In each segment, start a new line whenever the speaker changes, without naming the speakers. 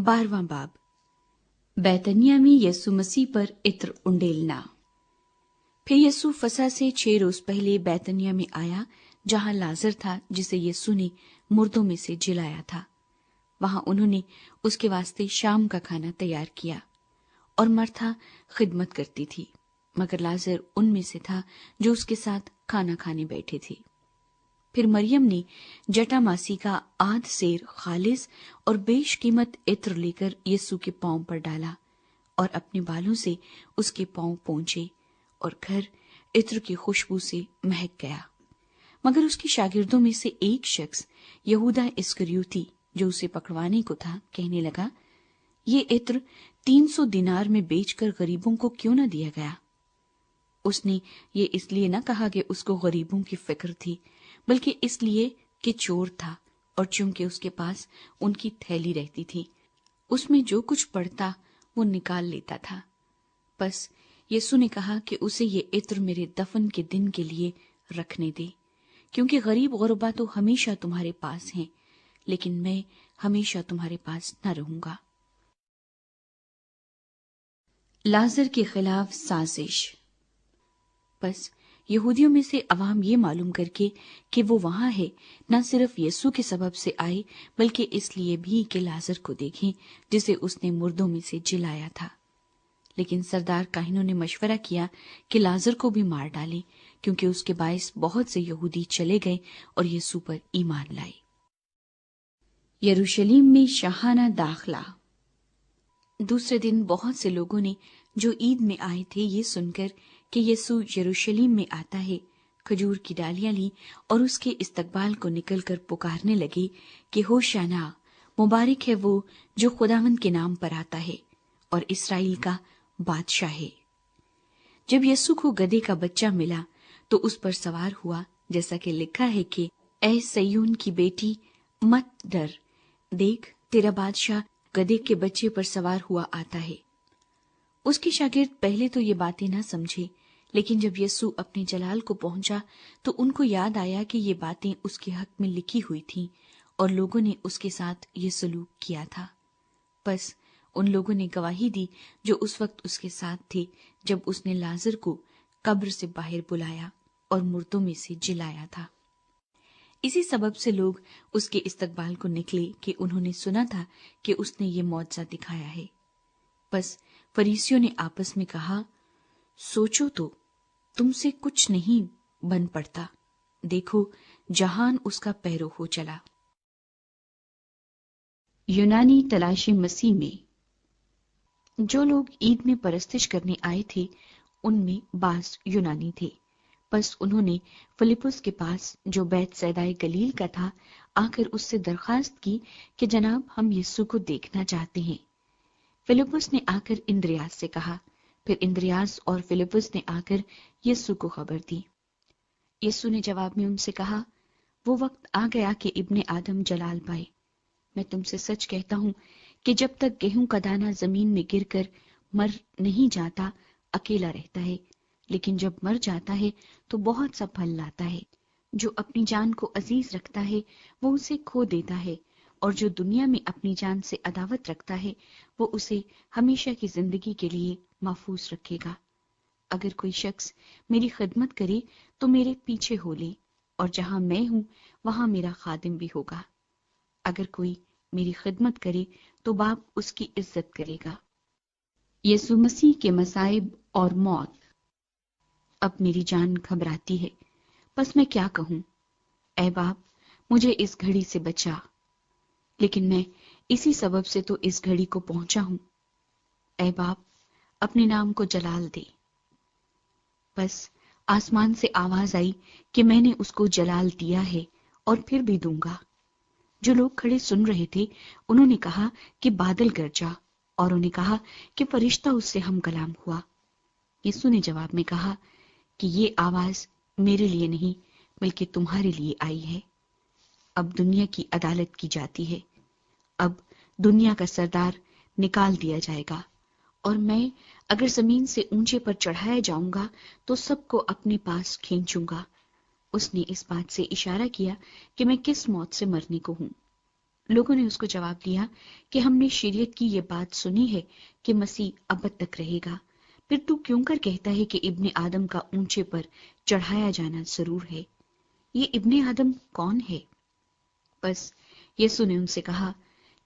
12वां बाब। बैतनिया में यीशु मसीह पर इत्र उंडेलना। फिर यीशु फसह से 6 रोज पहले बैतनिया में आया, जहां लाजर था जिसे यीशु ने मुर्दों में से जिलाया था। वहां उन्होंने उसके वास्ते शाम का खाना तैयार किया और मरथा खिदमत करती थी, मगर लाजर उनमें से था जो उसके साथ खाना खाने बैठे थे। फिर मरियम ने जटामासी का आध सेर खालिस और बेशकीमत इत्र लेकर यीशु के पांव पर डाला और अपने बालों से उसके पांव पोंछे, और घर इत्र की खुशबू से महक गया। मगर उसके शागिर्दों में से एक शख्स, यहूदा इस्करियोती, जो उसे पकड़वाने को था, कहने लगा, ये इत्र 300 दिनार में बेचकर गरीबों को क्यों न दिया गया। उसने ये इसलिए न कहा कि उसको गरीबों की फिक्र थी, बल्कि इसलिए कि चोर था, और चूंकि उसके पास उनकी थैली रहती थी, उसमें जो कुछ पड़ता वो निकाल लेता था। बस यीशु ने कहा कि उसे ये इत्र मेरे दफन के दिन के लिए रखने दे, क्योंकि गरीब गुरबा तो हमेशा तुम्हारे पास हैं, लेकिन मैं हमेशा तुम्हारे पास न रहूंगा। लाजर के खिलाफ साजिश। बस यहूदियों में से अवाम ये मालूम करके कि वो वहां है, न सिर्फ यीशु के सबब से आए, बल्कि इसलिए भी कि लाजर को देखें जिसे उसने मुर्दों में से जिलाया था। लेकिन सरदार काहिनों ने मशवरा किया कि लाजर को भी मार डालें, क्योंकि उसके बायस बहुत से यहूदी चले गए और यीशु पर ईमान लाए। यरूशलेम में शाहाना दाखला। दूसरे दिन बहुत से लोगों ने, जो ईद में आए थे, ये सुनकर कि यीशु यरूशलेम में आता है, खजूर की डालियां ली और उसके इस्तकबाल को निकलकर पुकारने लगे कि होशाना, मुबारक है वो जो खुदावंद के नाम पर आता है, और इस्राएल का बादशाह है। जब यीशु को गधे का बच्चा मिला तो उस पर सवार हुआ, जैसा कि लिखा है कि ऐ सय्यून की बेटी, मत डर, देख तेरा बादशाह गधे के बच्चे पर सवार हुआ आता है। उसके शागिर्द पहले तो ये बातें न समझे, लेकिन जब यीशु अपने जलाल को पहुंचा तो उनको याद आया कि ये बातें उसके हक में लिखी हुई थीं और लोगों ने उसके साथ ये सलूक किया था। बस उन लोगों ने गवाही दी जो उस वक्त उसके साथ थे, जब उसने लाजर को कब्र से बाहर बुलाया और मुर्दों में से जिलाया था। इसी सबब से लोग उसके इस्तकबाल को निकले कि उन्होंने सुना था कि उसने ये मौजज़ा दिखाया है। बस फरीसियों ने आपस में कहा, सोचो तो, तुमसे कुछ नहीं बन पड़ता। देखो, जहान उसका पैरो हो चला। यूनानी तलाशी मसीह में। जो लोग ईद में परस्तिश करने आए थे, उनमें बास यूनानी थे। बस उन्होंने फिलिपुस के पास, जो बैतसैदा गलील का था, आकर उससे दरखास्त की कि जनाब, हम यीशु को देखना चाहते हैं। फिलिपुस ने आकर इंद्रियास से कहा, फिर इंद्रियास और फिलिपुस ने आकर यीशु को खबर दी। यीशु ने जवाब में उनसे कहा, वो वक्त आ गया कि इब्ने आदम जलाल पाए। मैं तुमसे सच कहता हूं कि जब तक गेहूं का दाना जमीन में गिरकर मर नहीं जाता, अकेला रहता है, लेकिन जब मर जाता है तो बहुत सा फल लाता है। जो अपनी जान को अजीज रखता है वो उसे खो देता है, और जो दुनिया में अपनी जान से अदावत रखता है वो उसे हमेशा की जिंदगी के लिए महफूज रखेगा। अगर कोई शख्स मेरी खिदमत करे तो मेरे पीछे हो ले, और जहां मैं हूं वहां मेरा खादिम भी होगा। अगर कोई मेरी खिदमत करे तो बाप उसकी इज्जत करेगा। यीशु मसीह के मसाइब और मौत। अब मेरी जान घबराती है, बस मैं क्या कहूं। ऐ बाप, मुझे इस घड़ी से बचा। लेकिन मैं इसी सबब से तो इस घड़ी को पहुंचा हूं। ऐ बाप, अपने नाम को जलाल दे। बस आसमान से आवाज आई कि मैंने उसको जलाल दिया है और फिर भी दूंगा। जो लोग खड़े सुन रहे थे, उन्होंने कहा कि बादल गरजा, और उन्हें कहा कि फरिश्ता उससे हम कलाम हुआ। यीशु ने जवाब में कहा कि ये आवाज मेरे लिए नहीं, बल्कि तुम्हारे लिए आई है। अब दुनिया की अदालत की जाती है। अब दुनिया का सरदार निकाल दिया जाएगा, और मैं अगर जमीन से ऊंचे पर चढ़ाया जाऊंगा तो सबको अपने पास खींचूंगा। उसने इस बात से इशारा किया कि मैं किस मौत से मरने को हूं। لوگوں نے اس کو جواب دیا کہ ہم نے شریعت کی یہ بات سنی ہے کہ مسیح ابد تک رہے گا، پھر تو کیوں کر کہتا ہے کہ ابن آدم کا اونچے پر چڑھایا جانا ضرور ہے؟ یہ ابن آدم کون ہے؟ بس یسوع نے ان سے کہا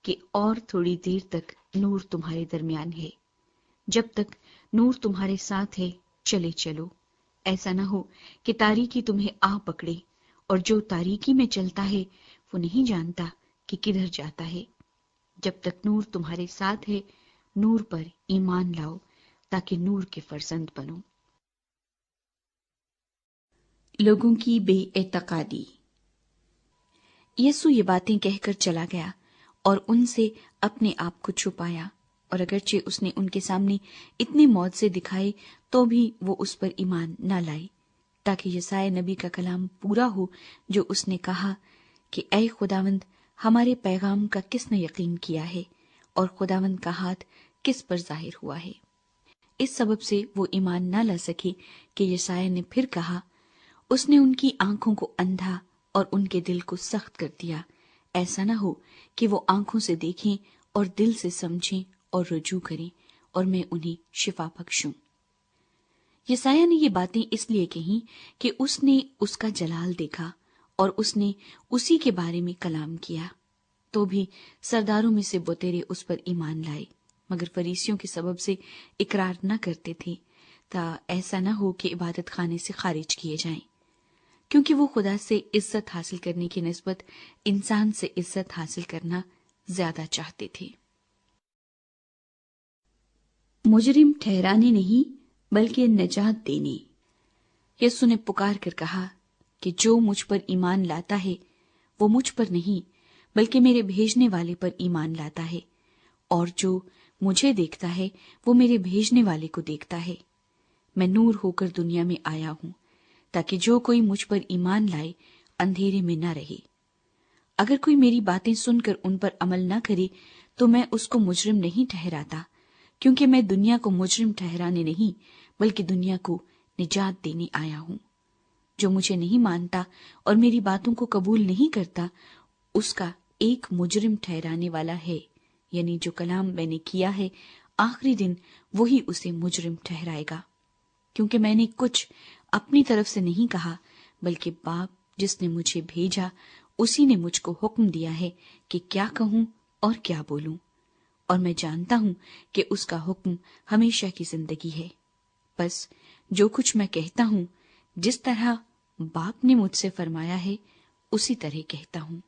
کہ اور تھوڑی دیر تک نور تمہارے درمیان ہے، جب تک نور تمہارے ساتھ ہے چلے چلو، ایسا نہ ہو کہ تاریکی تمہیں آ پکڑے، اور جو تاریکی میں چلتا ہے وہ نہیں جانتا کہ کدھر جاتا ہے۔ جب تک نور تمہارے ساتھ ہے نور پر ایمان لاؤ تاکہ نور کے فرزند بنو۔ لوگوں کی بے اعتقادی۔ یسوع یہ باتیں کہہ کر چلا گیا اور ان سے اپنے آپ کو چھپایا، اور اگرچہ اس نے ان کے سامنے اتنے معجزے دکھائے تو بھی وہ اس پر ایمان نہ لائے، تاکہ یسایا نبی کا کلام پورا ہو جو اس نے کہا کہ اے خداوند، ہمارے پیغام کا کس نے یقین کیا ہے، اور خداوند کا ہاتھ کس پر ظاہر ہوا ہے۔ اس سبب سے وہ ایمان نہ لا سکے کہ یسایا نے پھر کہا، اس نے ان کی آنکھوں کو اندھا اور ان کے دل کو سخت کر دیا، ایسا نہ ہو کہ وہ آنکھوں سے دیکھیں اور دل سے سمجھیں اور رجوع کریں اور میں انہیں شفا بخشوں۔ یسایا نے یہ باتیں اس لیے کہیں کہ اس نے اس کا جلال دیکھا اور اس نے اسی کے بارے میں کلام کیا، تو بھی سرداروں میں سے بتیرے اس پر ایمان لائے، مگر فریسیوں کے سبب سے اقرار نہ کرتے تھے، تا ایسا نہ ہو کہ عبادت خانے سے خارج کیے جائیں، کیونکہ وہ خدا سے عزت حاصل کرنے کی نسبت انسان سے عزت حاصل کرنا زیادہ چاہتے تھے۔ مجرم ٹھہرانے نہیں بلکہ نجات دینے۔ یسوع نے پکار کر کہا کہ جو مجھ پر ایمان لاتا ہے وہ مجھ پر نہیں بلکہ میرے بھیجنے والے پر ایمان لاتا ہے، اور جو مجھے دیکھتا ہے وہ میرے بھیجنے والے کو دیکھتا ہے۔ میں نور ہو کر دنیا میں آیا ہوں تاکہ جو کوئی مجھ پر ایمان لائے اندھیرے میں نہ رہے۔ اگر کوئی میری باتیں سن کر ان پر عمل نہ کرے تو میں اس کو مجرم نہیں ٹھہراتا، کیونکہ میں دنیا کو مجرم ٹھہرانے نہیں بلکہ دنیا کو نجات دینے آیا ہوں۔ جو مجھے نہیں مانتا اور میری باتوں کو قبول نہیں کرتا اس کا ایک مجرم ٹھہرانے والا ہے، یعنی جو کلام میں نے کیا ہے آخری دن وہی اسے مجرم ٹھہرائے گا، کیونکہ میں نے کچھ اپنی طرف سے نہیں کہا بلکہ باپ جس نے مجھے بھیجا اسی نے مجھ کو حکم دیا ہے کہ کیا کہوں اور کیا بولوں، اور میں جانتا ہوں کہ اس کا حکم ہمیشہ کی زندگی ہے۔ بس جو کچھ میں کہتا ہوں جس طرح باپ نے مجھ سے فرمایا ہے اسی طرح کہتا ہوں۔